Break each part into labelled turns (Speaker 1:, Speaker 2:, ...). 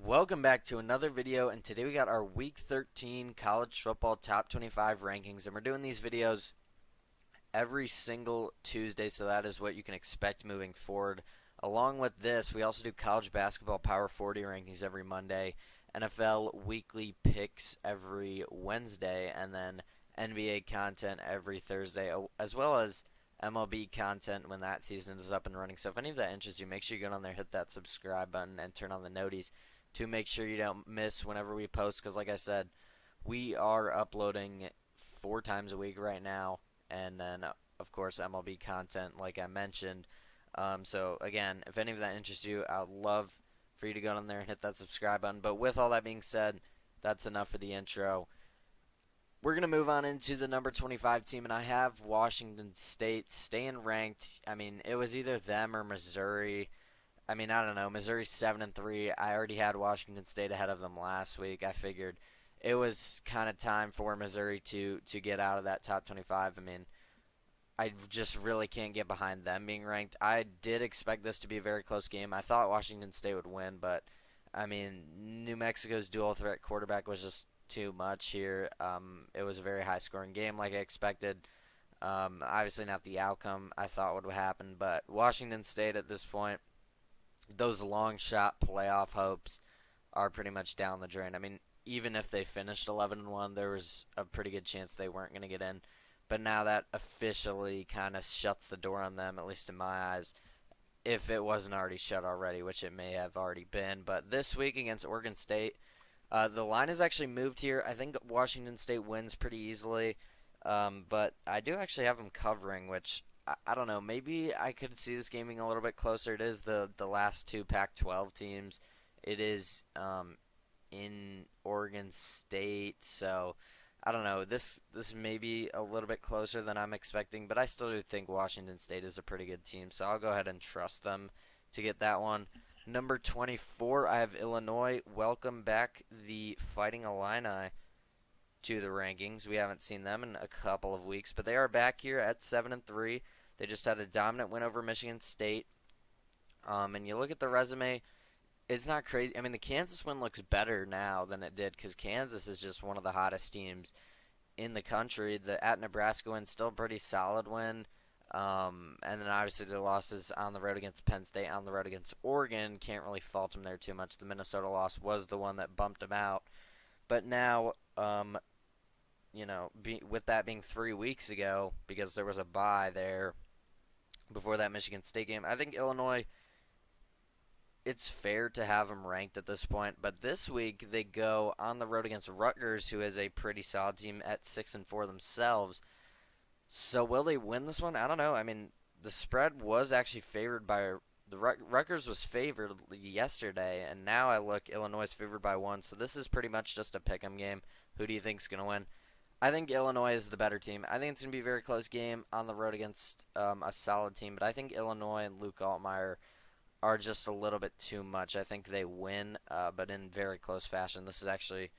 Speaker 1: Welcome back to another video, and today we got our Week 13 college football top 25 rankings, and we're doing these videos every single Tuesday, so that is what you can expect moving forward. Along with this, we also do college basketball Power 40 rankings every Monday, NFL weekly picks every Wednesday, and then NBA content every Thursday, as well as MLB content when that season is up and running. So if any of that interests you, make sure you go on there, hit that subscribe button, and turn on the noties to make sure you don't miss whenever we post. Because like I said, we are uploading 4 times a week right now, and then of course MLB content, like I mentioned. So again, if any of that interests you, I'd love for you to go on there and hit that subscribe button. But with all that being said, that's enough for the intro. We're going to move on into the number 25 team, and I have Washington State staying ranked. I mean, it was either them or Missouri. I mean, I don't know. Missouri's 7-3. I already had Washington State ahead of them last week. I figured it was kind of time for Missouri to get out of that top 25. I mean, I just really can't get behind them being ranked. I did expect this to be a very close game. I thought Washington State would win, but I mean, New Mexico's dual threat quarterback was just too much here. It was a very high scoring game, like I expected. Obviously, not the outcome I thought would happen, but Washington State at this point, those long shot playoff hopes are pretty much down the drain. I mean, even if they finished 11-1, there was a pretty good chance they weren't going to get in. But now that officially kind of shuts the door on them, at least in my eyes, if it wasn't already shut already, which it may have already been. But this week against Oregon State, the line has actually moved here. I think Washington State wins pretty easily, but I do actually have them covering, which I don't know. Maybe I could see this game being a little bit closer. It is the last two Pac-12 teams. It is in Oregon State, so I don't know. This may be a little bit closer than I'm expecting, but I still do think Washington State is a pretty good team, so I'll go ahead and trust them to get that one. Number 24, I have Illinois. Welcome back the Fighting Illini to the rankings. We haven't seen them in a couple of weeks, but they are back here at 7-3. They just had a dominant win over Michigan State. And you look at the resume, it's not crazy. I mean, the Kansas win looks better now than it did because Kansas is just one of the hottest teams in the country. The at Nebraska win still a pretty solid win. And then obviously the losses on the road against Penn State, on the road against Oregon, can't really fault them there too much. The Minnesota loss was the one that bumped them out. But now, with that being 3 weeks ago, because there was a bye there before that Michigan State game, I think Illinois, it's fair to have them ranked at this point. But this week they go on the road against Rutgers, who is a pretty solid team at 6-4 themselves. So will they win this one? I don't know. I mean, the spread was actually favored by the Rutgers was favored yesterday, and now I look Illinois is favored by 1. So this is pretty much just a pick'em game. Who do you think's going to win? I think Illinois is the better team. I think it's going to be a very close game on the road against a solid team, but I think Illinois and Luke Altmaier are just a little bit too much. I think they win, but in very close fashion. This is actually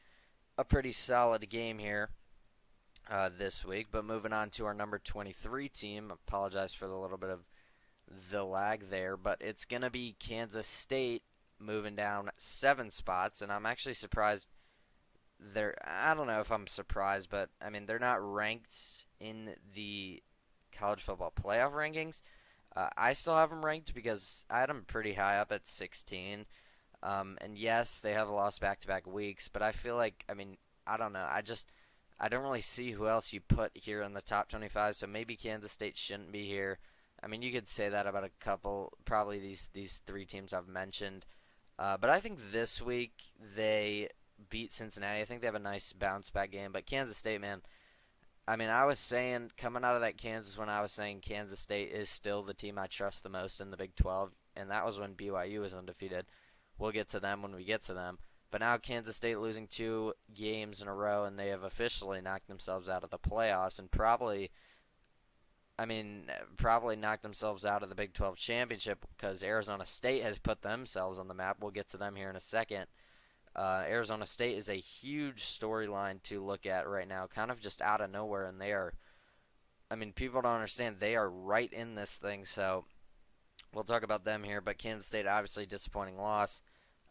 Speaker 1: a pretty solid game here this week. But moving on to our number 23 team. Apologize for the little bit of the lag there, but it's going to be Kansas State moving down 7 spots, and I'm actually surprised I don't know if I'm surprised, but I mean, they're not ranked in the college football playoff rankings. I still have them ranked because I had them pretty high up at 16. And yes, they have lost back-to-back weeks, but I feel like, I mean, I don't know. I don't really see who else you put here in the top 25, so maybe Kansas State shouldn't be here. I mean, you could say that about a couple, probably these 3 teams I've mentioned. But I think this week they beat Cincinnati. I think they have a nice bounce-back game. But Kansas State, man, I mean, I was saying, coming out of that Kansas when I was saying Kansas State is still the team I trust the most in the Big 12, and that was when BYU was undefeated. We'll get to them when we get to them. But now Kansas State losing 2 games in a row, and they have officially knocked themselves out of the playoffs and probably knocked themselves out of the Big 12 championship because Arizona State has put themselves on the map. We'll get to them here in a second. Arizona State is a huge storyline to look at right now, kind of just out of nowhere, and people don't understand, they are right in this thing, so we'll talk about them here, but Kansas State, obviously, disappointing loss.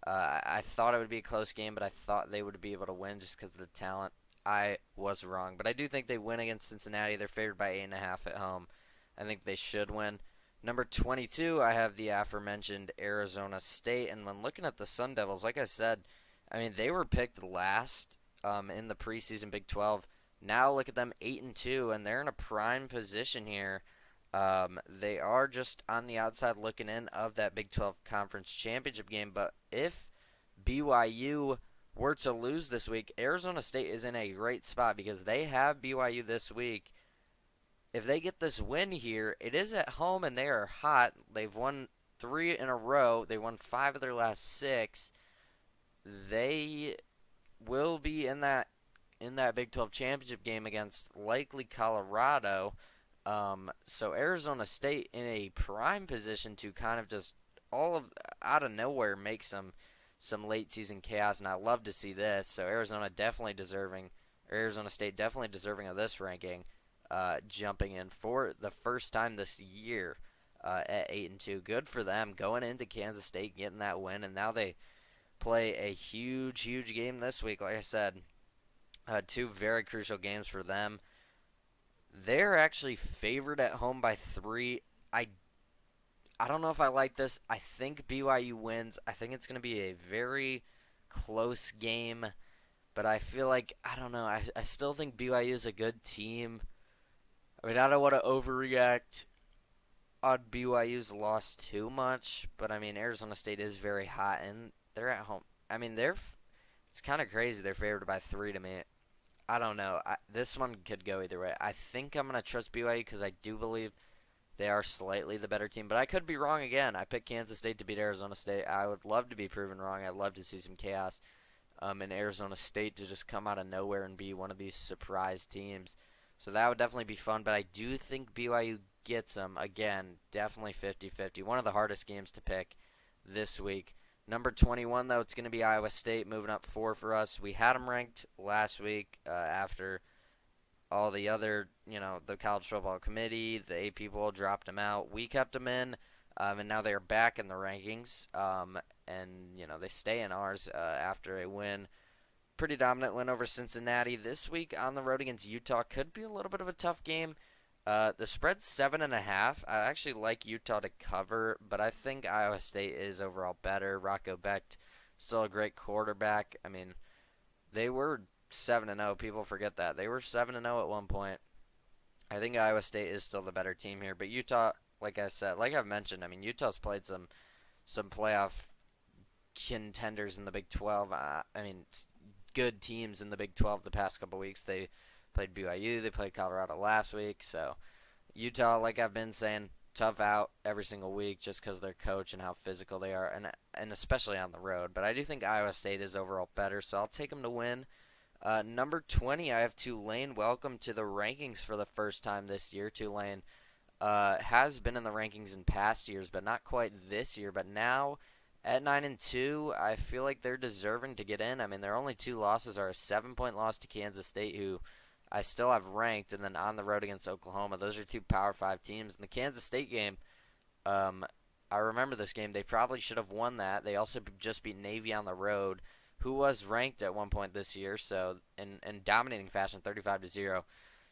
Speaker 1: I thought it would be a close game, but I thought they would be able to win just because of the talent. I was wrong, but I do think they win against Cincinnati. They're favored by 8.5 at home. I think they should win. Number 22, I have the aforementioned Arizona State, and when looking at the Sun Devils, like I said, I mean they were picked last in the preseason Big 12. Now look at them 8-2, and they're in a prime position here. They are just on the outside looking in of that Big 12 Conference Championship game, but if BYU were to lose this week, Arizona State is in a great spot because they have BYU this week. If they get this win here, it is at home and they are hot. They've won 3 in a row. They won 5 of their last 6. They will be in that Big 12 championship game against likely Colorado. So Arizona State in a prime position to kind of just all of out of nowhere make some late season chaos, and I love to see this. So Arizona State definitely deserving of this ranking, jumping in for the first time this year at 8-2. Good for them going into Kansas State getting that win, and now they play a huge, huge game this week. Like I said, 2 very crucial games for them. They're actually favored at home by 3. I don't know if I like this. I think BYU wins. I think it's going to be a very close game, but I feel like, I don't know, I still think BYU is a good team. I mean, I don't want to overreact on BYU's loss too much, but I mean, Arizona State is very hot, and they're at home. I mean, it's kind of crazy. They're favored by 3 to me. I don't know. This one could go either way. I think I'm going to trust BYU because I do believe they are slightly the better team, but I could be wrong again. I picked Kansas State to beat Arizona State. I would love to be proven wrong. I'd love to see some chaos in Arizona State to just come out of nowhere and be one of these surprise teams. So that would definitely be fun, but I do think BYU gets them. Again, definitely 50-50. One of the hardest games to pick this week. Number 21, though, it's going to be Iowa State, moving up 4 for us. We had them ranked last week after all the other, the College Football Committee, the AP poll dropped them out. We kept them in, and now they're back in the rankings. And they stay in ours after a win. Pretty dominant win over Cincinnati. This week on the road against Utah could be a little bit of a tough game. The spread's 7.5. I actually like Utah to cover, but I think Iowa State is overall better. Rocco Becht, still a great quarterback. I mean, they were 7-0. People forget that. They were 7-0 at one point. I think Iowa State is still the better team here, but Utah, like I said, like I've mentioned, I mean, Utah's played some playoff contenders in the Big 12. Good teams in the Big 12 the past couple weeks. They played BYU, they played Colorado last week. So Utah, like I've been saying, tough out every single week just because of their coach and how physical they are, and especially on the road. But I do think Iowa State is overall better, so I'll take them to win. Number 20, I have Tulane. Welcome to the rankings for the first time this year. Tulane has been in the rankings in past years, but not quite this year. But now at 9-2, I feel like they're deserving to get in. I mean, their only 2 losses are a 7-point loss to Kansas State, who I still have ranked, and then on the road against Oklahoma. Those are 2 Power 5 teams. In the Kansas State game, I remember this game. They probably should have won that. They also just beat Navy on the road, who was ranked at one point this year, so in dominating fashion, 35-0.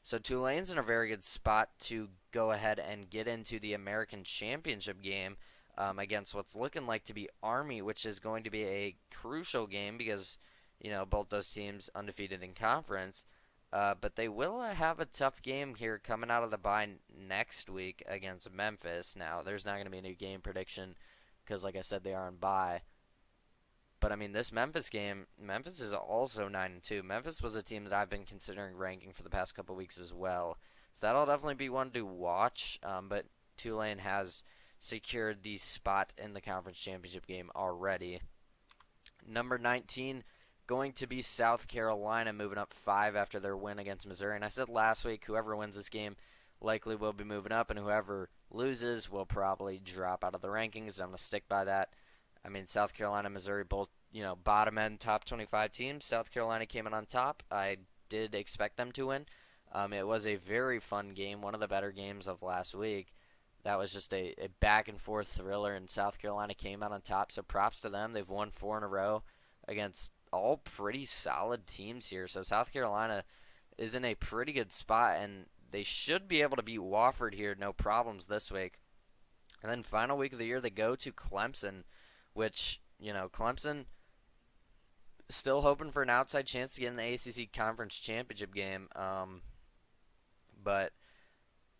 Speaker 1: So Tulane's in a very good spot to go ahead and get into the American Championship game against what's looking like to be Army, which is going to be a crucial game because, both those teams undefeated in conference. But they will have a tough game here coming out of the bye next week against Memphis. Now, there's not going to be a new game prediction because, like I said, they are on bye. But, I mean, this Memphis game, Memphis is also 9-2. Memphis was a team that I've been considering ranking for the past couple weeks as well. So that'll definitely be one to watch. But Tulane has secured the spot in the conference championship game already. Number 19, going to be South Carolina, moving up 5 after their win against Missouri. And I said last week, whoever wins this game likely will be moving up, and whoever loses will probably drop out of the rankings. I'm going to stick by that. I mean, South Carolina, Missouri, both, bottom end top 25 teams. South Carolina came in on top. I did expect them to win. It was a very fun game, one of the better games of last week. That was just a back and forth thriller, and South Carolina came out on top. So props to them. They've won 4 in a row against all pretty solid teams here. So South Carolina is in a pretty good spot, and they should be able to beat Wofford here, no problems this week. And then final week of the year, they go to Clemson, which, Clemson still hoping for an outside chance to get in the ACC Conference Championship game. But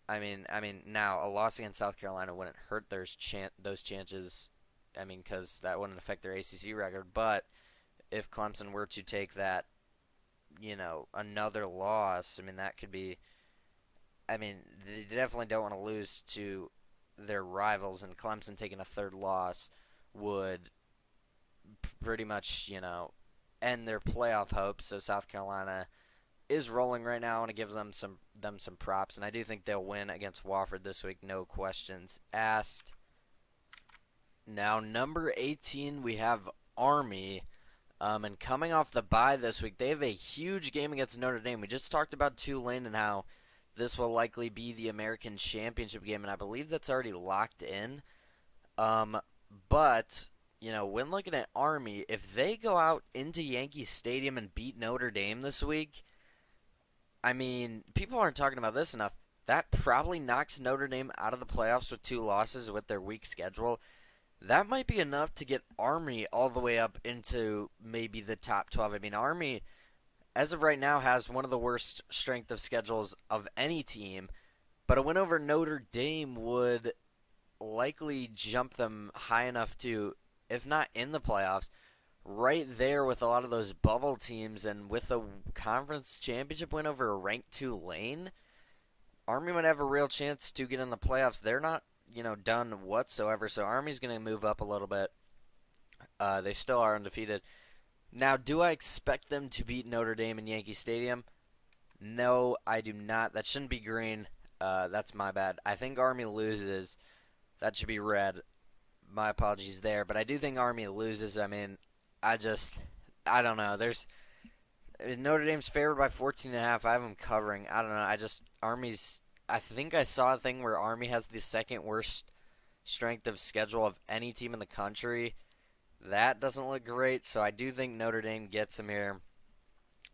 Speaker 1: now a loss against South Carolina wouldn't hurt those chances. Because that wouldn't affect their ACC record. But if Clemson were to take that, another loss, that could be. They definitely don't want to lose to their rivals, and Clemson taking a third loss would pretty much, end their playoff hopes. So South Carolina is rolling right now. I want to give them some props, and I do think they'll win against Wofford this week, no questions asked. Now, number 18, we have Army, and coming off the bye this week, they have a huge game against Notre Dame. We just talked about Tulane and how this will likely be the American Championship game, and I believe that's already locked in. But when looking at Army, if they go out into Yankee Stadium and beat Notre Dame this week, people aren't talking about this enough. That probably knocks Notre Dame out of the playoffs with 2 losses with their weak schedule. That might be enough to get Army all the way up into maybe the top 12. Army, as of right now, has one of the worst strength of schedules of any team, but a win over Notre Dame would likely jump them high enough to, if not in the playoffs, right there with a lot of those bubble teams, and with a conference championship win over a ranked Tulane, Army might have a real chance to get in the playoffs. They're not, done whatsoever, so Army's going to move up a little bit. They still are undefeated. Now, do I expect them to beat Notre Dame in Yankee Stadium? No, I do not. That shouldn't be green. That's my bad. I think Army loses. That should be red. My apologies there. But I do think Army loses. I don't know. Notre Dame's favored by 14.5. I have them covering. I don't know. Army's. I think I saw a thing where Army has the second worst strength of schedule of any team in the country. That doesn't look great, so I do think Notre Dame gets them here.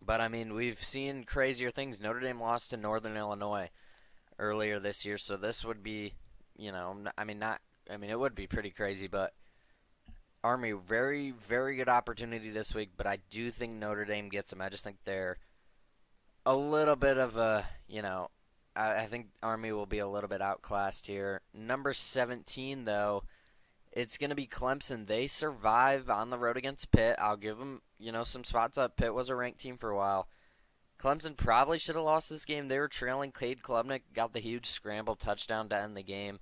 Speaker 1: But, we've seen crazier things. Notre Dame lost to Northern Illinois earlier this year, so this would be, it would be pretty crazy, but Army, very, very good opportunity this week, but I do think Notre Dame gets them. I just think they're a little bit of a, I think Army will be a little bit outclassed here. Number 17, though, it's going to be Clemson. They survive on the road against Pitt. I'll give them, some spots up. Pitt was a ranked team for a while. Clemson probably should have lost this game. They were trailing. Cade Klubnik got the huge scramble touchdown to end the game.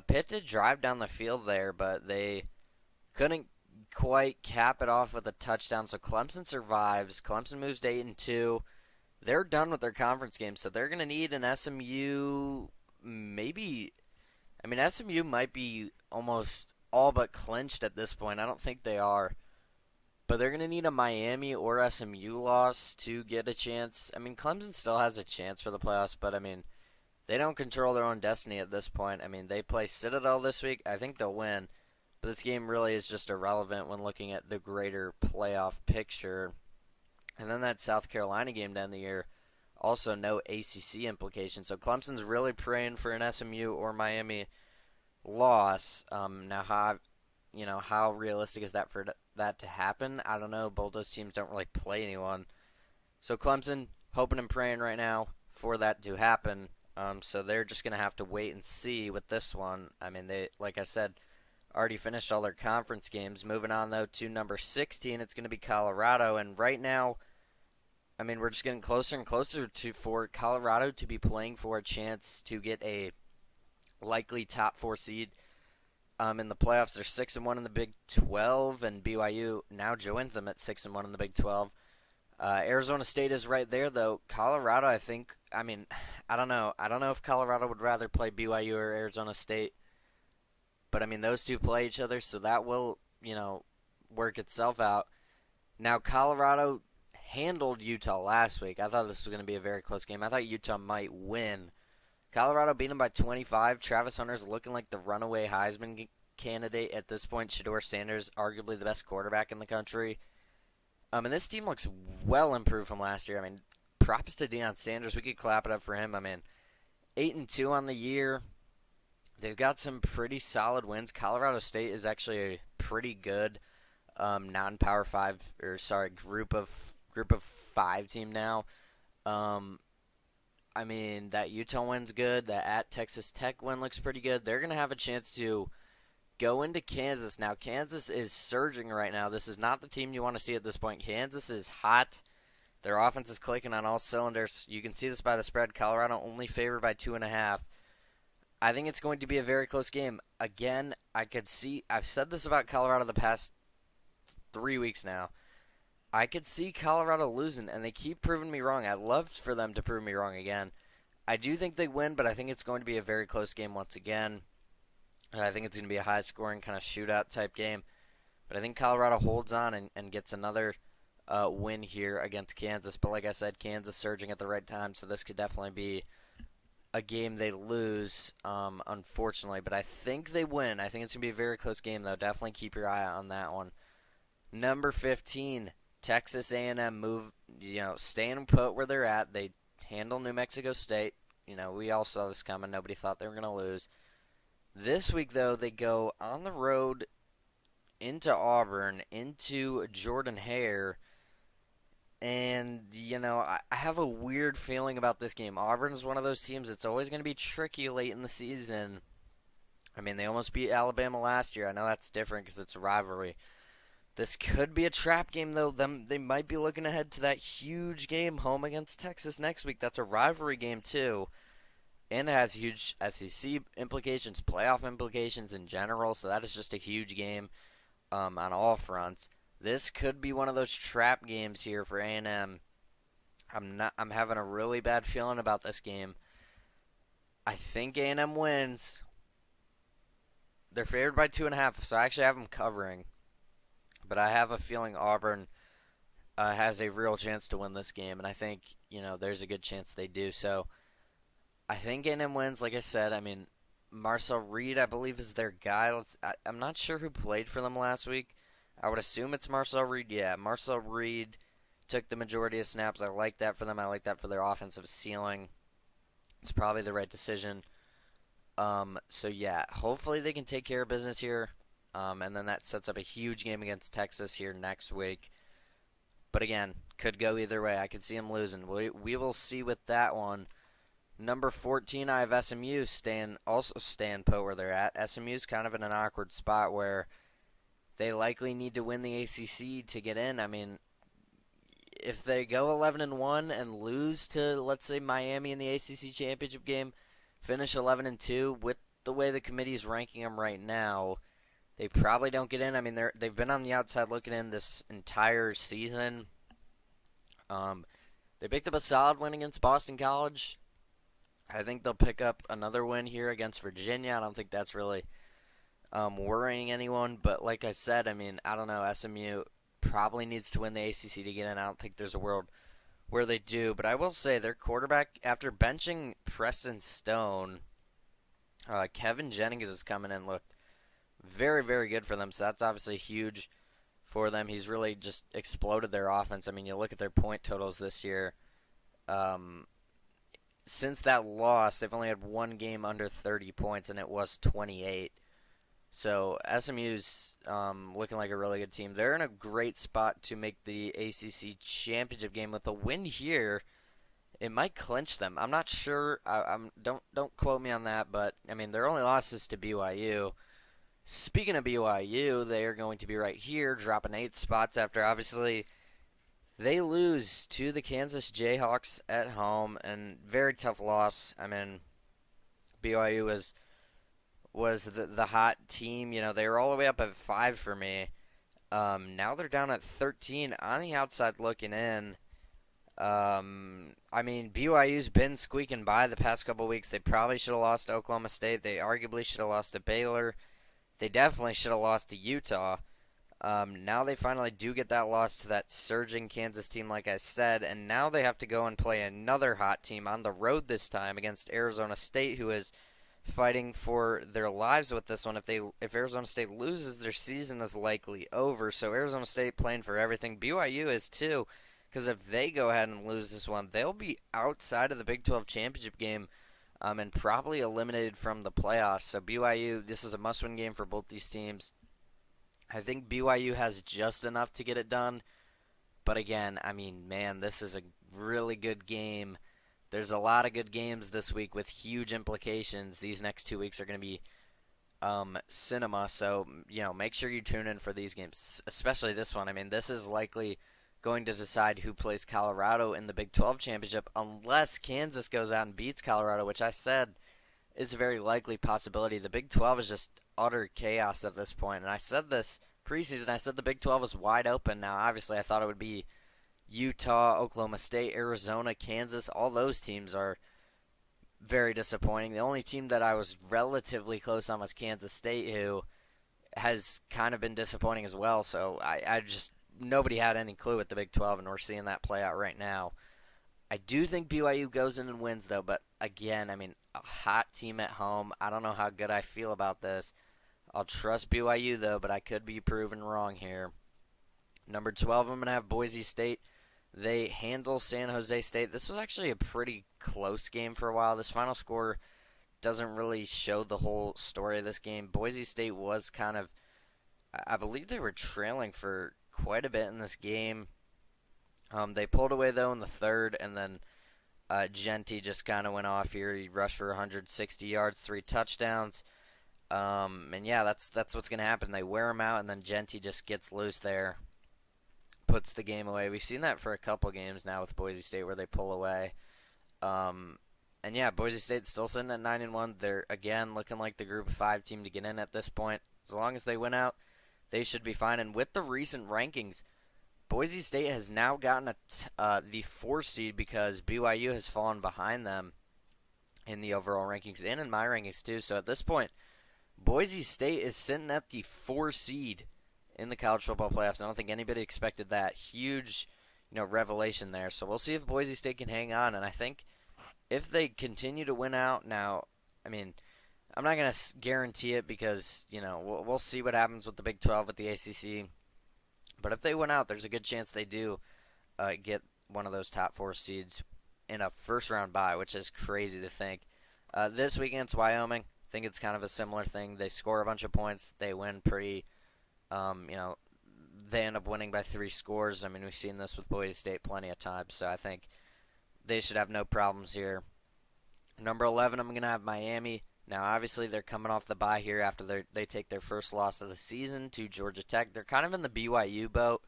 Speaker 1: Pitt did drive down the field there, but they couldn't quite cap it off with a touchdown. So Clemson survives. Clemson moves to 8-2. They're done with their conference game, so they're going to need an SMU maybe. SMU might be almost all but clinched at this point. I don't think they are. But they're going to need a Miami or SMU loss to get a chance. Clemson still has a chance for the playoffs, but, they don't control their own destiny at this point. They play Citadel this week. I think they'll win. But this game really is just irrelevant when looking at the greater playoff picture. And then that South Carolina game to end the year, also no ACC implications. So Clemson's really praying for an SMU or Miami loss. Now, how realistic is that for that to happen? I don't know. Both those teams don't really play anyone. So Clemson hoping and praying right now for that to happen. So they're just going to have to wait and see with this one. They, like I said, already finished all their conference games. Moving on, though, to number 16, it's going to be Colorado. And right now, we're just getting closer and closer for Colorado to be playing for a chance to get a likely top 4 seed in the playoffs. They're 6-1 in the Big 12, and BYU now joins them at 6-1 in the Big 12. Arizona State is right there, though. Colorado, I think, I don't know. I don't know if Colorado would rather play BYU or Arizona State. But, those two play each other, so that will, work itself out. Now, Colorado handled Utah last week. I thought this was going to be a very close game. I thought Utah might win. Colorado beat them by 25. Travis Hunter's looking like the runaway Heisman candidate at this point. Shedeur Sanders, arguably the best quarterback in the country. And this team looks well improved from last year. I mean, props to Deion Sanders. We could clap it up for him. I mean, 8-2 on the year. They've got some pretty solid wins. Colorado State is actually a pretty good non-power five, or sorry, group of five team now. I mean, that Utah win's good. That at Texas Tech win looks pretty good. They're gonna have a chance to go into Kansas. Now, Kansas is surging right now. This is not the team you want to see at this point. Kansas is hot. Their offense is clicking on all cylinders. You can see this by the spread. Colorado only favored by 2.5. I think it's going to be a very close game. Again, I've said this about Colorado the past 3 weeks now. I could see Colorado losing, and they keep proving me wrong. I'd love for them to prove me wrong again. I do think they win, but I think it's going to be a very close game once again. I think it's going to be a high-scoring kind of shootout type game. But I think Colorado holds on and gets another win here against Kansas. But like I said, Kansas surging at the right time, so this could definitely be a game they lose, unfortunately. But I think they win. I think it's going to be a very close game, though. Definitely keep your eye on that one. Number 15, Texas A&M staying put where they're at. They handle New Mexico State. We all saw this coming. Nobody thought they were going to lose. This week, though, they go on the road into Auburn, into Jordan-Hare. And, I have a weird feeling about this game. Auburn is one of those teams that's always going to be tricky late in the season. I mean, they almost beat Alabama last year. I know that's different because it's a rivalry. This could be a trap game, though. They might be looking ahead to that huge game home against Texas next week. That's a rivalry game, too. And it has huge SEC implications, playoff implications in general. So that is just a huge game on all fronts. This could be one of those trap games here for A&M. I'm having a really bad feeling about this game. I think A&M wins. They're favored by 2.5, so I actually have them covering. But I have a feeling Auburn has a real chance to win this game, and I think there's a good chance they do. So I think A&M wins. Like I said, I mean, Marcel Reed, I believe, is their guy. I'm not sure who played for them last week. I would assume it's Marcel Reed. Yeah, Marcel Reed took the majority of snaps. I like that for them. I like that for their offensive ceiling. It's probably the right decision. So, yeah, hopefully they can take care of business here. And then that sets up a huge game against Texas here next week. But, again, could go either way. I could see them losing. We will see with that one. Number 14, I have SMU staying put where they're at. SMU's kind of in an awkward spot where they likely need to win the ACC to get in. I mean, if they go 11-1 and lose to, let's say, Miami in the ACC championship game, finish 11-2 with the way the committee is ranking them right now, they probably don't get in. I mean, they've been on the outside looking in this entire season. They picked up a solid win against Boston College. I think they'll pick up another win here against Virginia. I don't think that's really worrying anyone. But like I said, I mean, I don't know. SMU probably needs to win the ACC to get in. I don't think there's a world where they do. But I will say their quarterback, after benching Preston Stone, Kevin Jennings is coming in, looked very, very good for them. So that's obviously huge for them. He's really just exploded their offense. I mean, you look at their point totals this year. Since that loss, they've only had one game under 30 points, and it was 28. So SMU's looking like a really good team. They're in a great spot to make the ACC championship game. With a win here, it might clinch them. I'm not sure. Don't quote me on that, but I mean their only loss is to BYU. Speaking of BYU, they are going to be right here, dropping 8 spots after obviously they lose to the Kansas Jayhawks at home, and very tough loss. I mean, BYU was the hot team. They were all the way up at 5 for me. Now they're down at 13 on the outside looking in. I mean, BYU's been squeaking by the past couple weeks. They probably should have lost to Oklahoma State. They arguably should have lost to Baylor. They definitely should have lost to Utah. Now they finally do get that loss to that surging Kansas team, like I said, and now they have to go and play another hot team on the road this time against Arizona State, who is fighting for their lives with this one. If Arizona State loses, their season is likely over. So Arizona State playing for everything. BYU is too, because if they go ahead and lose this one, they'll be outside of the Big 12 championship game, and probably eliminated from the playoffs. So BYU, this is a must-win game for both these teams. I think BYU has just enough to get it done. But again, I mean, man, this is a really good game. There's a lot of good games this week with huge implications. These next 2 weeks are going to be cinema. So, make sure you tune in for these games, especially this one. I mean, this is likely going to decide who plays Colorado in the Big 12 championship unless Kansas goes out and beats Colorado, which I said is a very likely possibility. The Big 12 is just utter chaos at this point. And I said this preseason. I said the Big 12 is wide open. Now, obviously, I thought it would be Utah, Oklahoma State, Arizona, Kansas. All those teams are very disappointing. The only team that I was relatively close on was Kansas State, who has kind of been disappointing as well. So I just, nobody had any clue at the Big 12, and we're seeing that play out right now. I do think BYU goes in and wins, though. But again, I mean, a hot team at home. I don't know how good I feel about this. I'll trust BYU, though, but I could be proven wrong here. Number 12, I'm going to have Boise State. They handle San Jose State. This was actually a pretty close game for a while. This final score doesn't really show the whole story of this game. Boise State was kind of, I believe they were trailing for quite a bit in this game. They pulled away, though, in the third, and then Genty just kind of went off here. He rushed for 160 yards, 3 touchdowns. And yeah, that's what's going to happen. They wear him out, and then Genty just gets loose there, puts the game away. We've seen that for a couple games now with Boise State where they pull away. And yeah, Boise State's still sitting at 9-1. They're again looking like the Group of 5 team to get in at this point. As long as they win out, they should be fine. And with the recent rankings, Boise State has now gotten the 4 seed because BYU has fallen behind them in the overall rankings and in my rankings too. So at this point, Boise State is sitting at the 4 seed in the college football playoffs. I don't think anybody expected that. Huge, revelation there. So we'll see if Boise State can hang on. And I think if they continue to win out now, I mean, I'm not going to guarantee it because, we'll see what happens with the Big 12 with the ACC. But if they win out, there's a good chance they do get one of those top 4 seeds in a first-round bye, which is crazy to think. This week against Wyoming, I think it's kind of a similar thing. They score a bunch of points. They win pretty, they end up winning by 3 scores. I mean, we've seen this with Boise State plenty of times, so I think they should have no problems here. Number 11, I'm going to have Miami. Now, obviously, they're coming off the bye here after they take their first loss of the season to Georgia Tech. They're kind of in the BYU boat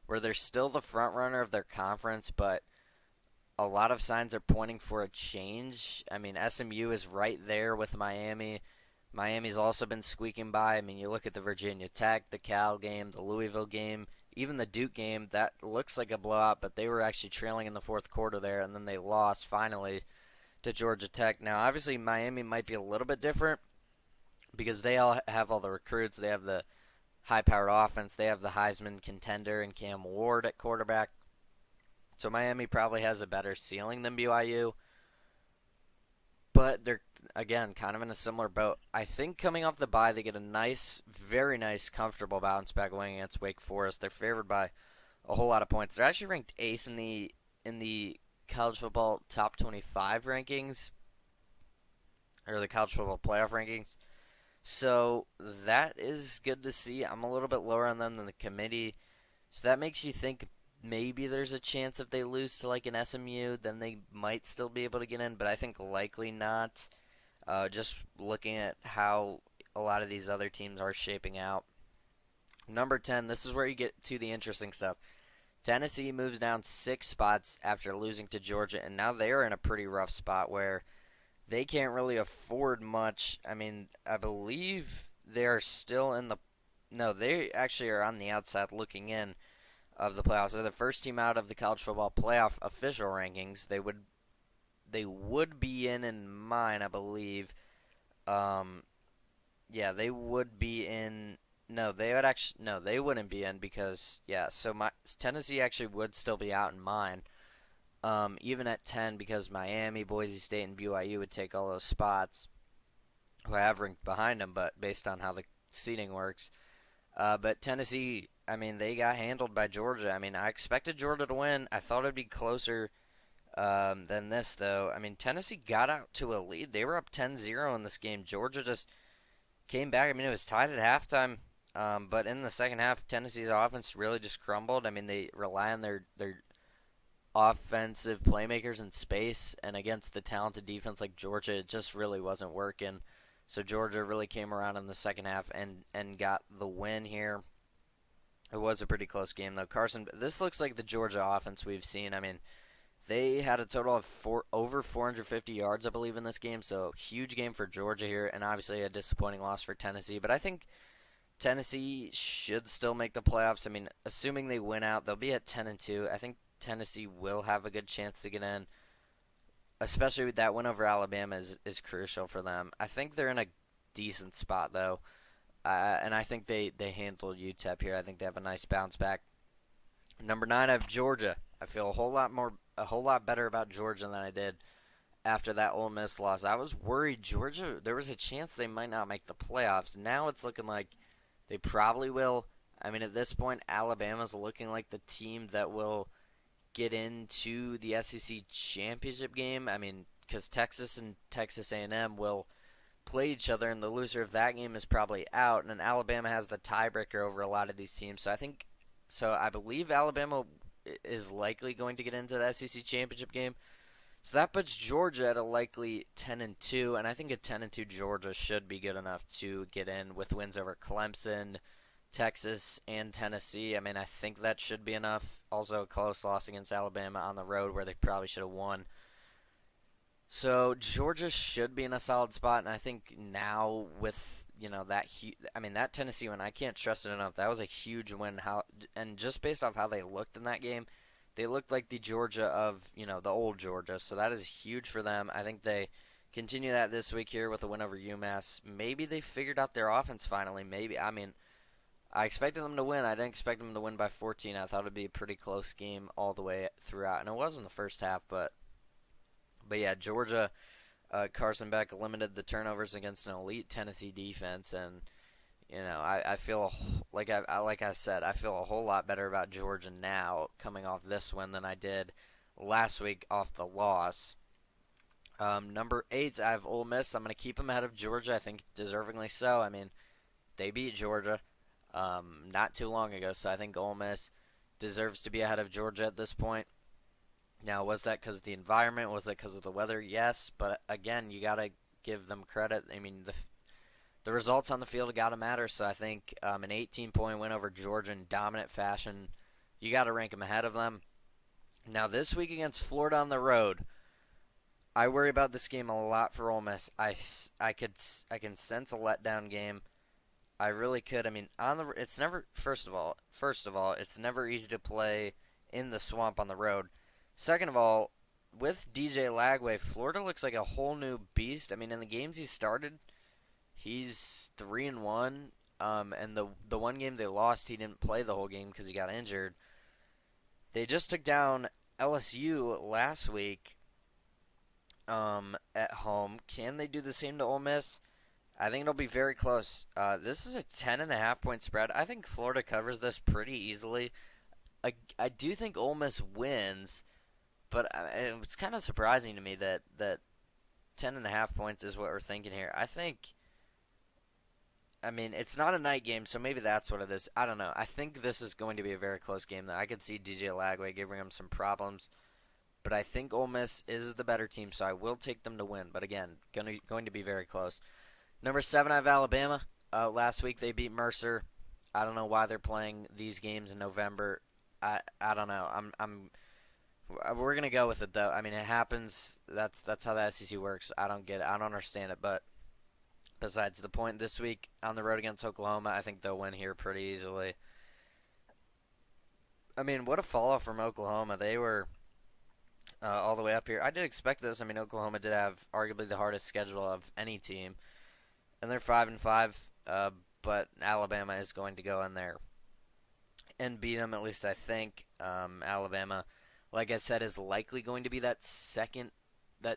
Speaker 1: where they're still the front runner of their conference, but a lot of signs are pointing for a change. I mean, SMU is right there with Miami. Miami's also been squeaking by. I mean, you look at the Virginia Tech, the Cal game, the Louisville game, even the Duke game. That looks like a blowout, but they were actually trailing in the fourth quarter there, and then they lost finally to Georgia Tech. Now, obviously, Miami might be a little bit different because they all have all the recruits. They have the high-powered offense. They have the Heisman contender and Cam Ward at quarterback. So Miami probably has a better ceiling than BYU. But they're, again, kind of in a similar boat. I think coming off the bye, they get a nice, very nice, comfortable bounce back win against Wake Forest. They're favored by a whole lot of points. They're actually ranked 8th in the college football top 25 rankings, or the college football playoff rankings. So that is good to see. I'm a little bit lower on them than the committee. So that makes you think maybe there's a chance if they lose to like an SMU, then they might still be able to get in, but I think likely not. Just looking at how a lot of these other teams are shaping out. Number 10, this is where you get to the interesting stuff. Tennessee moves down 6 spots after losing to Georgia, and now they are in a pretty rough spot where they can't really afford much. I mean, I believe they're still in the... No, they actually are on the outside looking in of the playoffs. They're the first team out of the college football playoff official rankings. They would be in mine, I believe. Yeah, they would be in No, they would actually no, they wouldn't be in because yeah. So my Tennessee actually would still be out in mine. Even at 10 because Miami, Boise State, and BYU would take all those spots. Who I have ranked behind them, but based on how the seating works. But Tennessee, I mean, they got handled by Georgia. I mean, I expected Georgia to win. I thought it'd be closer than this, though. I mean, Tennessee got out to a lead. They were up 10-0 in this game. Georgia just came back. I mean, it was tied at halftime, but in the second half, Tennessee's offense really just crumbled. I mean, they rely on their offensive playmakers in space, and against a talented defense like Georgia, it just really wasn't working. So Georgia really came around in the second half and got the win here. It was a pretty close game though. Carson, this looks like the Georgia offense we've seen. I mean, they had a total of over 450 yards, I believe, in this game. So huge game for Georgia here, and obviously a disappointing loss for Tennessee. But I think Tennessee should still make the playoffs. I mean, assuming they win out, they'll be at 10-2. I think Tennessee will have a good chance to get in, especially with that win over Alabama is crucial for them. I think they're in a decent spot though, and I think they handle UTEP here. I think they have a nice bounce back. Number 9, I have Georgia. I feel a whole lot better about Georgia than I did after that Ole Miss loss. I was worried Georgia. There was a chance they might not make the playoffs. Now it's looking like they probably will. I mean, at this point, Alabama's looking like the team that will get into the SEC championship game. I mean, because Texas and Texas A&M will play each other, and the loser of that game is probably out. And then Alabama has the tiebreaker over a lot of these teams. So I believe Alabama is likely going to get into the SEC championship game. So that puts Georgia at a likely 10-2, and I think a 10-2 Georgia should be good enough to get in with wins over Clemson, Texas, and Tennessee. I mean, I think that should be enough. Also, a close loss against Alabama on the road where they probably should have won. So Georgia should be in a solid spot, and I think now with that Tennessee win, I can't stress it enough. That was a huge win. And just based off how they looked in that game, they looked like the Georgia of the old Georgia. So that is huge for them. I think they continue that this week here with a win over UMass. Maybe they figured out their offense finally. Maybe I expected them to win. I didn't expect them to win by 14. I thought it'd be a pretty close game all the way throughout, and it was in the first half. But yeah, Georgia, Carson Beck limited the turnovers against an elite Tennessee defense, and I feel like I said, I feel a whole lot better about Georgia now coming off this win than I did last week off the loss. Number 8, I have Ole Miss. I'm going to keep them ahead of Georgia. I think deservingly so. I mean, they beat Georgia not too long ago, so I think Ole Miss deserves to be ahead of Georgia at this point. Now, was that because of the environment? Was that because of the weather? Yes, but again, you got to give them credit. I mean, the results on the field got to matter, so I think an 18-point win over Georgia in dominant fashion, you got to rank them ahead of them. Now, this week against Florida on the road, I worry about this game a lot for Ole Miss. I can sense a letdown game. I really could. I mean, it's never first of all, it's never easy to play in the swamp on the road. Second of all, with DJ Lagway, Florida looks like a whole new beast. I mean, in the games he started, he's 3-1. And the one game they lost, he didn't play the whole game because he got injured. They just took down LSU last week at home. Can they do the same to Ole Miss? I think it'll be very close. This is a 10.5-point spread. I think Florida covers this pretty easily. I do think Ole Miss wins, but it's kind of surprising to me that 10.5 points is what we're thinking here. I mean, it's not a night game, so maybe that's what it is. I don't know. I think this is going to be a very close game, though. I could see DJ Lagway giving him some problems, but I think Ole Miss is the better team, so I will take them to win. But again, going to be very close. Number 7, I have Alabama. Last week they beat Mercer. I don't know why they're playing these games in November. I don't know. We're gonna go with it though. I mean, it happens. That's how the SEC works. I don't get it. I don't understand it. But besides the point, this week on the road against Oklahoma, I think they'll win here pretty easily. I mean, what a fall off from Oklahoma. They were all the way up here. I did expect this. I mean, Oklahoma did have arguably the hardest schedule of any team, and they're 5-5. but Alabama is going to go in there and beat them. At least I think. Alabama, like I said, is likely going to be that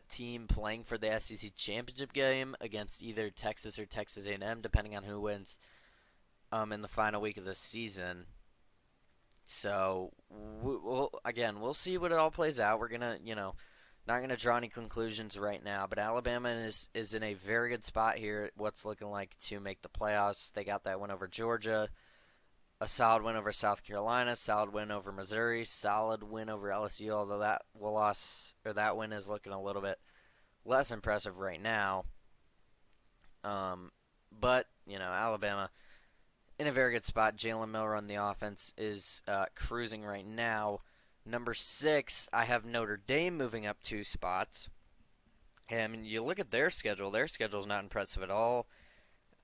Speaker 1: team playing for the SEC championship game against either Texas or Texas A&M, depending on who wins in the final week of the season. So we'll see what it all plays out. We're gonna, not gonna draw any conclusions right now. But Alabama is in a very good spot here. What's looking like to make the playoffs. They got that win over Georgia, a solid win over South Carolina, solid win over Missouri, solid win over LSU. Although that win is looking a little bit less impressive right now. But Alabama in a very good spot. Jalen Miller on the offense is cruising right now. Number 6, I have Notre Dame moving up 2 spots. And, I mean, you look at their schedule. Their schedule is not impressive at all.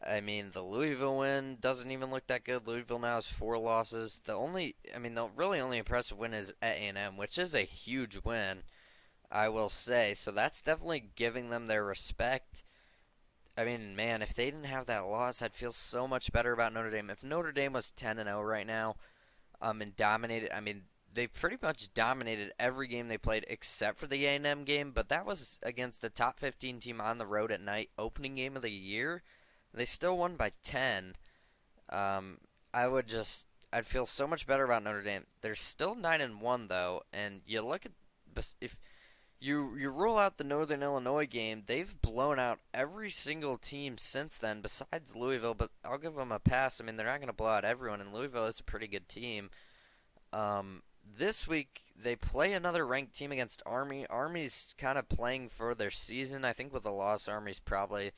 Speaker 1: I mean, the Louisville win doesn't even look that good. Louisville now has 4 losses. The really only impressive win is at A&M, which is a huge win, I will say. So that's definitely giving them their respect. I mean, man, if they didn't have that loss, I'd feel so much better about Notre Dame. If Notre Dame was 10-0 right now, and dominated, I mean, they pretty much dominated every game they played except for the A&M game, but that was against a top 15 team on the road at night, opening game of the year. They still won by 10. I'd feel so much better about Notre Dame. They're still 9-1 though, and you look at if you rule out the Northern Illinois game, they've blown out every single team since then besides Louisville, but I'll give them a pass. I mean, they're not going to blow out everyone, and Louisville is a pretty good team. This week they play another ranked team against Army. Army's kind of playing for their season. I think with the loss, Army's probably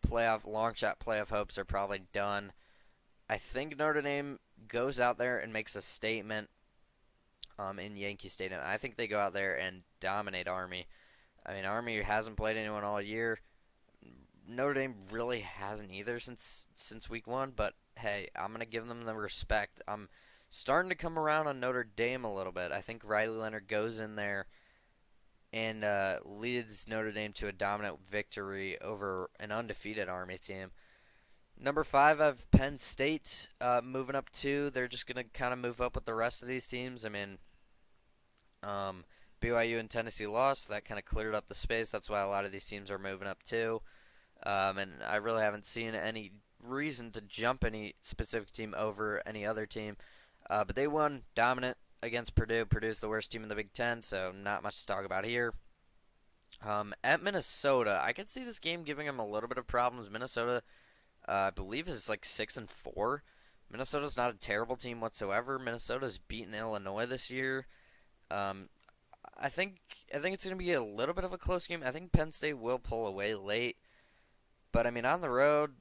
Speaker 1: long shot playoff hopes are probably done. I think Notre Dame goes out there and makes a statement in Yankee Stadium. I think they go out there and dominate Army. I mean, Army hasn't played anyone all year. Notre Dame really hasn't either since week 1, but hey, I'm going to give them the respect. I'm starting to come around on Notre Dame a little bit. I think Riley Leonard goes in there and leads Notre Dame to a dominant victory over an undefeated Army team. Number 5, I have Penn State moving up 2. They're just going to kind of move up with the rest of these teams. I mean, BYU and Tennessee lost. That kind of cleared up the space. That's why a lot of these teams are moving up 2. And I really haven't seen any reason to jump any specific team over any other team. But they won dominant against Purdue. Purdue's the worst team in the Big Ten, so not much to talk about here. At Minnesota, I could see this game giving them a little bit of problems. Minnesota, I believe, is like 6-4. Minnesota's not a terrible team whatsoever. Minnesota's beaten Illinois this year. I think it's going to be a little bit of a close game. I think Penn State will pull away late. But, I mean, on the road,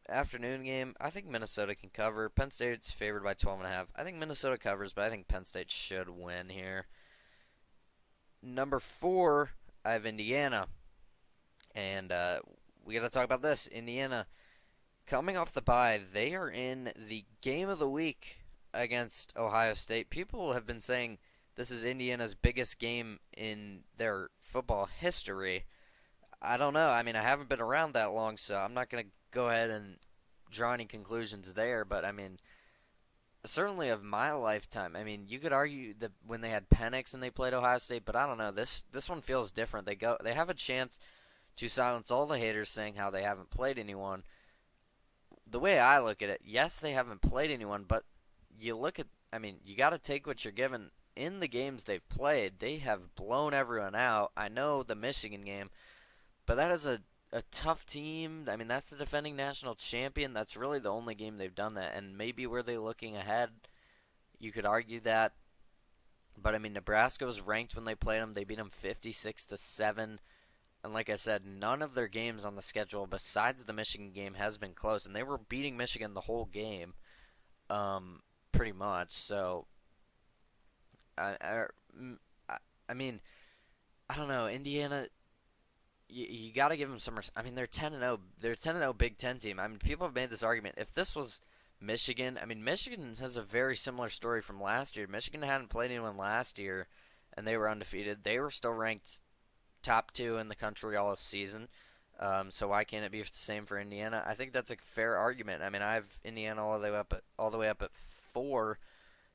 Speaker 1: afternoon game, I think Minnesota can cover. Penn State's favored by 12.5. I think Minnesota covers, but I think Penn State should win here. Number 4, I have Indiana. And we got to talk about this. Indiana, coming off the bye, they are in the game of the week against Ohio State. People have been saying this is Indiana's biggest game in their football history. I don't know. I mean, I haven't been around that long, so I'm not going to go ahead and draw any conclusions there. But, I mean, certainly of my lifetime, I mean, you could argue that when they had Penix and they played Ohio State, but I don't know. This one feels different. They have a chance to silence all the haters saying how they haven't played anyone. The way I look at it, yes, they haven't played anyone, but you look at, I mean, you got to take what you're given. In the games they've played, they have blown everyone out. I know the Michigan game, but that is a tough team. I mean, that's the defending national champion. That's really the only game they've done that. And maybe were they looking ahead? You could argue that. But, I mean, Nebraska was ranked when they played them. They beat them 56-7. And like I said, none of their games on the schedule besides the Michigan game has been close. And they were beating Michigan the whole game, pretty much. So, I mean, I don't know. Indiana, you got to give them some. I mean, they're 10-0. They're a 10-0 Big Ten team. I mean, people have made this argument. If this was Michigan, I mean, Michigan has a very similar story from last year. Michigan hadn't played anyone last year, and they were undefeated. They were still ranked top 2 in the country all season. So why can't it be the same for Indiana? I think that's a fair argument. I mean, I have Indiana all the way up at 4.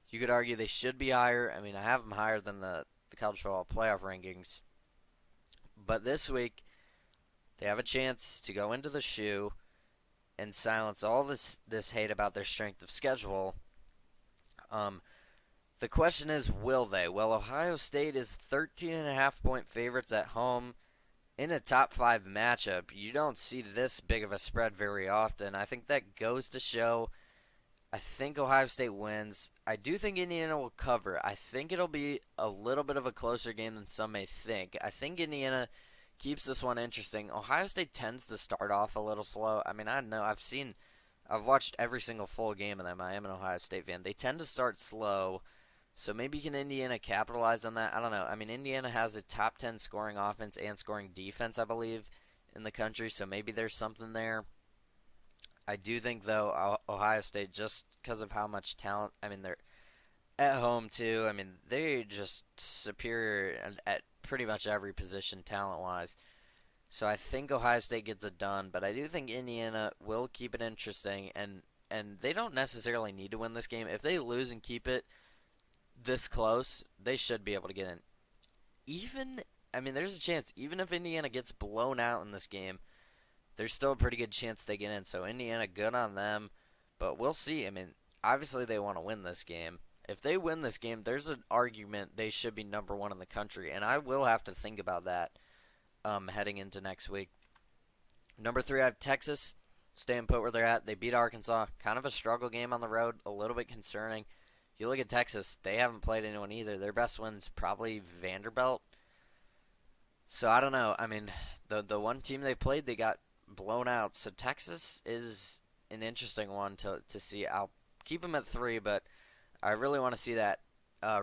Speaker 1: You could argue they should be higher. I mean, I have them higher than the college football playoff rankings. But this week, they have a chance to go into the shoe and silence all this hate about their strength of schedule. Um, the question is, will they? Well, Ohio State is 13.5-point favorites at home in a top 5 matchup. You don't see this big of a spread very often. I think that goes to show. I think Ohio State wins. I do think Indiana will cover. I think it'll be a little bit of a closer game than some may think. I think Indiana keeps this one interesting. Ohio State tends to start off a little slow. I mean, I know I've watched every single full game of them. I am an Ohio State fan. They tend to start slow. So maybe can Indiana capitalize on that? I don't know. I mean, Indiana has a top 10 scoring offense and scoring defense, I believe, in the country. So maybe there's something there. I do think, though, Ohio State, just because of how much talent, I mean, they're at home, too. I mean, they're just superior at pretty much every position talent-wise. So I think Ohio State gets it done, but I do think Indiana will keep it interesting, and they don't necessarily need to win this game. If they lose and keep it this close, they should be able to get in. I mean, there's a chance, even if Indiana gets blown out in this game, there's still a pretty good chance they get in. So Indiana, good on them. But we'll see. I mean, obviously they want to win this game. If they win this game, there's an argument they should be number 1 in the country. And I will have to think about that heading into next week. Number 3, I have Texas. Staying put where they're at. They beat Arkansas. Kind of a struggle game on the road. A little bit concerning. If you look at Texas, they haven't played anyone either. Their best one's probably Vanderbilt. So I don't know. I mean, the one team they played, they got blown out. So Texas is an interesting one to see. I'll keep them at 3, but I really want to see that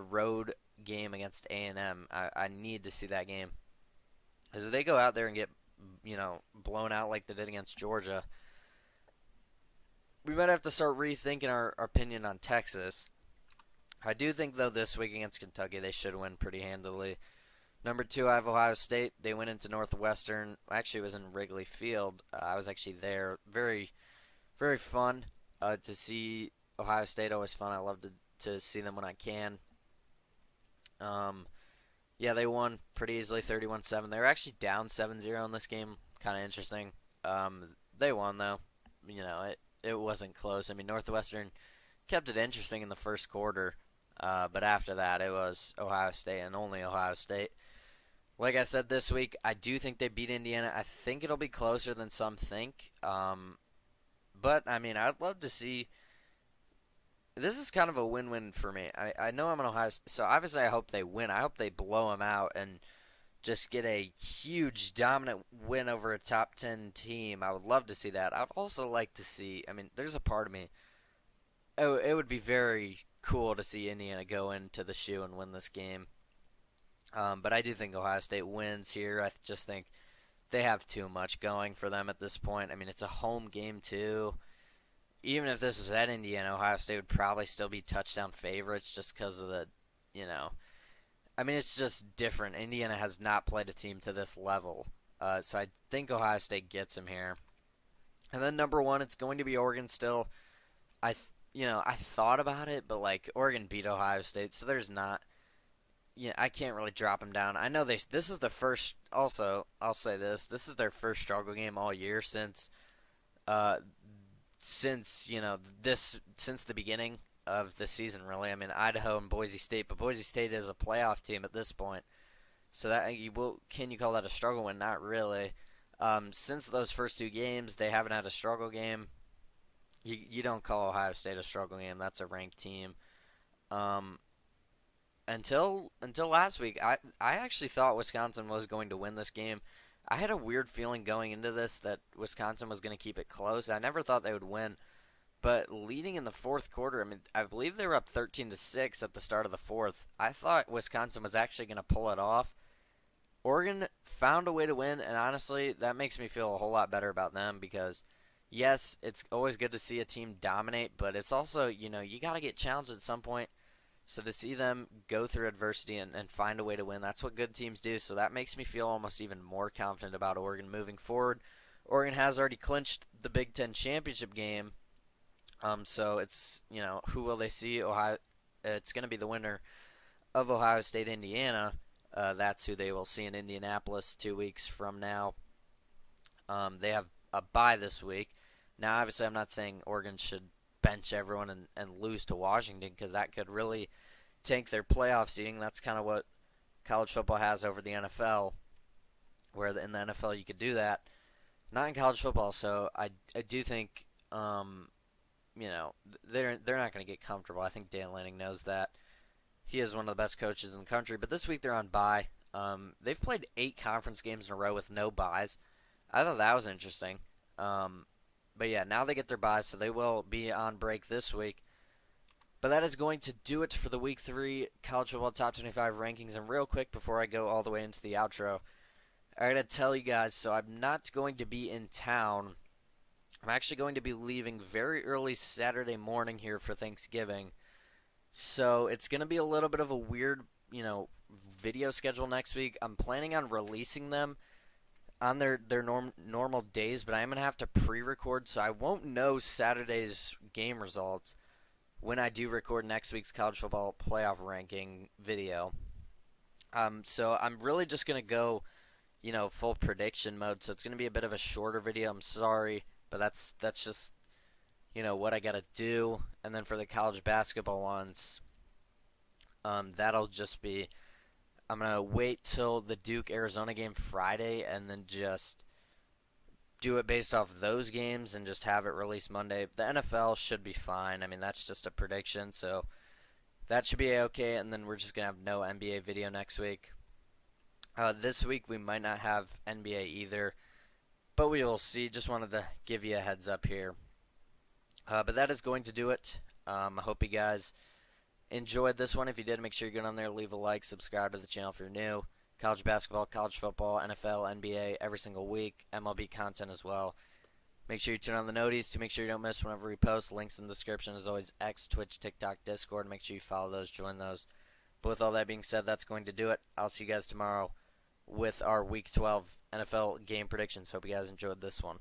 Speaker 1: road game against A&M. I need to see that game. If they go out there and get blown out like they did against Georgia, we might have to start rethinking our opinion on Texas. I do think, though, this week against Kentucky, they should win pretty handily. Number 2, I have Ohio State. They went into Northwestern. Actually, it was in Wrigley Field. I was actually there. Very, very fun to see Ohio State. Always fun. I love to see them when I can. Yeah, they won pretty easily, 31-7. They were actually down 7-0 in this game. Kind of interesting. They won, though. It wasn't close. I mean, Northwestern kept it interesting in the first quarter. But after that, it was Ohio State and only Ohio State. Like I said this week, I do think they beat Indiana. I think it'll be closer than some think. But, I mean, I'd love to see. This is kind of a win-win for me. I know I'm an Ohio State, so obviously I hope they win. I hope they blow them out and just get a huge dominant win over a top 10 team. I would love to see that. I'd also like to see, I mean, there's a part of me. It would be very cool to see Indiana go into the shoe and win this game. But I do think Ohio State wins here. I just think they have too much going for them at this point. I mean, it's a home game, too. Even if this was at Indiana, Ohio State would probably still be touchdown favorites just because of the, I mean, it's just different. Indiana has not played a team to this level. So I think Ohio State gets them here. And then number 1, it's going to be Oregon still. I thought about it, but, Oregon beat Ohio State, so there's not. I can't really drop them down. I know this is the first. Also, I'll say this is their first struggle game all year since the beginning of the season. Really, I mean Idaho and Boise State, but Boise State is a playoff team at this point. So that can you call that a struggle win? Not really. Since those first 2 games, they haven't had a struggle game. You don't call Ohio State a struggle game. That's a ranked team. Until last week, I actually thought Wisconsin was going to win this game. I had a weird feeling going into this that Wisconsin was going to keep it close. I never thought they would win. But leading in the fourth quarter, I mean, I believe they were up 13-6 at the start of the fourth. I thought Wisconsin was actually going to pull it off. Oregon found a way to win, and honestly, that makes me feel a whole lot better about them because, yes, it's always good to see a team dominate, but it's also, you got to get challenged at some point. So to see them go through adversity and find a way to win, that's what good teams do. So that makes me feel almost even more confident about Oregon moving forward. Oregon has already clinched the Big Ten championship game. So it's, who will they see? Ohio. It's going to be the winner of Ohio State, Indiana. That's who they will see in Indianapolis 2 weeks from now. They have a bye this week. Now, obviously, I'm not saying Oregon should bench everyone and lose to Washington because that could really tank their playoff seeding. That's kind of what college football has over the NFL, where in the NFL you could do that. Not in college football, so I do think they're not going to get comfortable. I think Dan Lanning knows that. He is one of the best coaches in the country, but this week they're on bye. They've played 8 conference games in a row with no byes. I thought that was interesting. But yeah, now they get their byes, so they will be on break this week. But that is going to do it for the Week 3 College Football Top 25 rankings. And real quick, before I go all the way into the outro, I gotta tell you guys, so I'm not going to be in town. I'm actually going to be leaving very early Saturday morning here for Thanksgiving. So it's going to be a little bit of a weird, video schedule next week. I'm planning on releasing them on their normal days, but I'm going to have to pre-record, so I won't know Saturday's game results when I do record next week's college football playoff ranking video. So I'm really just going to go, full prediction mode, so it's going to be a bit of a shorter video. I'm sorry, but that's just, what I got to do. And then for the college basketball ones, that'll just be, I'm going to wait till the Duke-Arizona game Friday and then just do it based off those games and just have it released Monday. The NFL should be fine. I mean, that's just a prediction, so that should be okay. And then we're just going to have no NBA video next week. This week we might not have NBA either, but we will see. Just wanted to give you a heads up here. But that is going to do it. I hope you guys enjoyed this one. If you did, make sure you get on there, leave a like, subscribe to the channel if you're new. College basketball, college football, NFL, NBA every single week. MLB content as well. Make sure you turn on the noties to make sure you don't miss whenever we post. Links in the description as always. X, Twitch, TikTok, Discord. Make sure you follow those, join those. But with all that being said, that's going to do it. I'll see you guys tomorrow with our Week 12 NFL game predictions. Hope you guys enjoyed this one.